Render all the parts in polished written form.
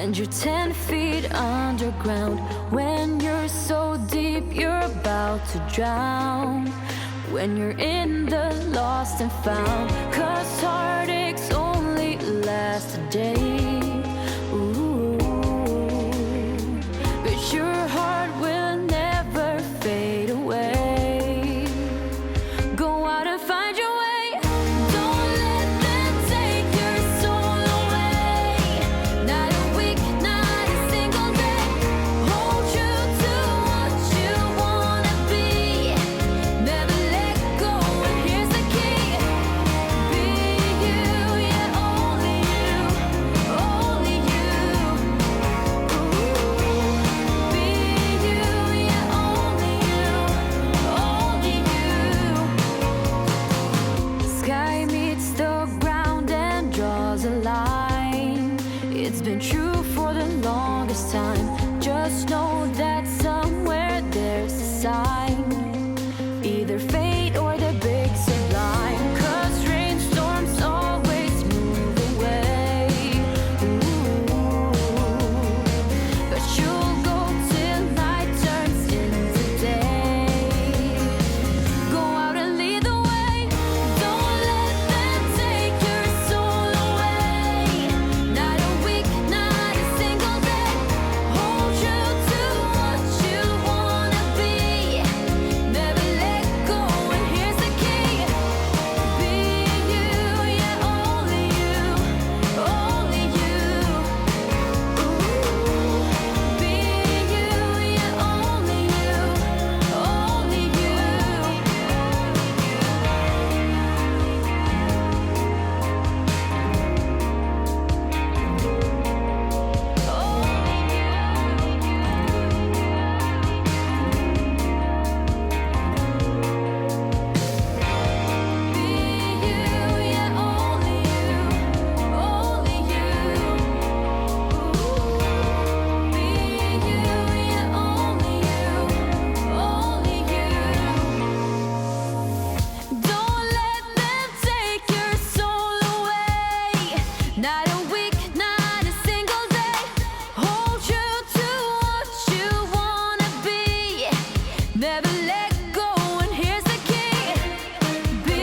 and you're 10 feet underground. When you're so deep you're about to drown. When you're in the lost and found, 'cause heartaches only last a day. Ooh, but your heart will never fade away. Go out and find your way. Don't let them take your soul away. Not a week, not a single day. Hold you to what you wanna be. Never let go, and here's the key. Be you, yeah, only you, only you. Ooh. Be you, yeah, only you, only you. Sky meets the ground and draws a line. It's been true for the longest time. Just know that somewhere there's a sign. Either fate or the big sublime. 'Cause rainstorms always move away. Ooh. But you'll go till night turns into day. Go out and lead the way. Don't let them take your soul away. Not a week, not a single day. Hold you to what you wanna be. Never let go, and here's the key. Be you, yeah, only you, only you. Ooh. Be you, yeah, only you, only you. Don't let them take your soul away. Not a week, not a single day. Hold you to what you wanna be. Never let go, and here's the key. Be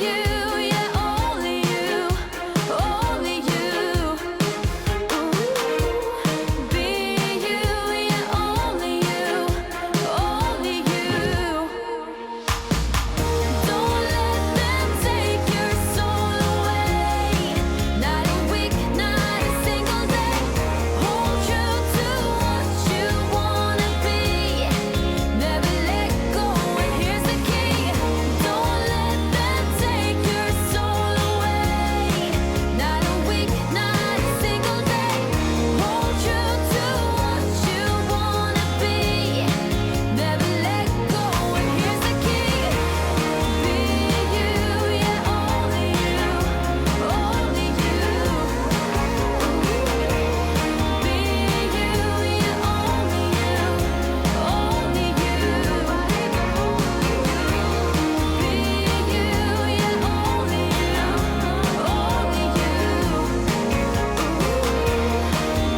you, yeah, only you, only you. Ooh. Be you, yeah, only you, only you. Don't let them take your soul away. Not a week, not a single day. Hold you to what you wanna be. Never let go, and here's the key. Don't let them take your soul away. Not a week, not a single day. Hold you to what you wanna be. Never let go, and here's the key. Be you, yeah, only you, only you. Be you, yeah, only you, only you. Be you, yeah, only you, only you.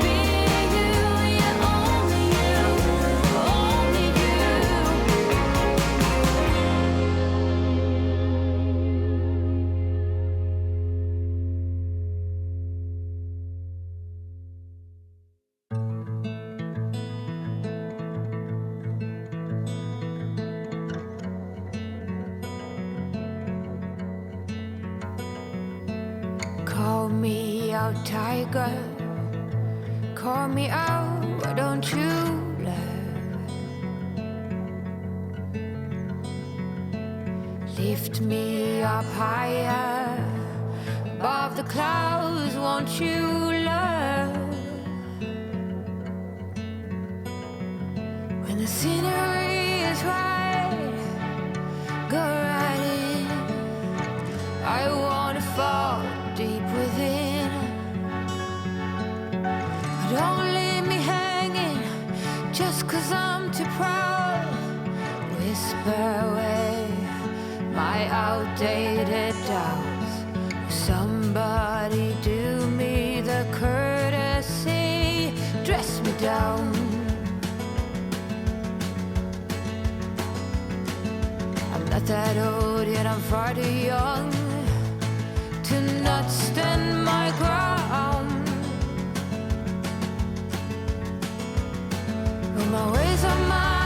Be you, yeah, only Call me out, tiger. Call me out, why don't you love? Lift me up higher above the clouds, won't you love? When the scenery is right, go right in. I wanna fall deep within. Don't leave me hanging just 'cause I'm too proud. Whisper away my outdated doubts. Somebody do me the courtesy not that old, yet I'm far too young to not stand my ground. But my ways are mine.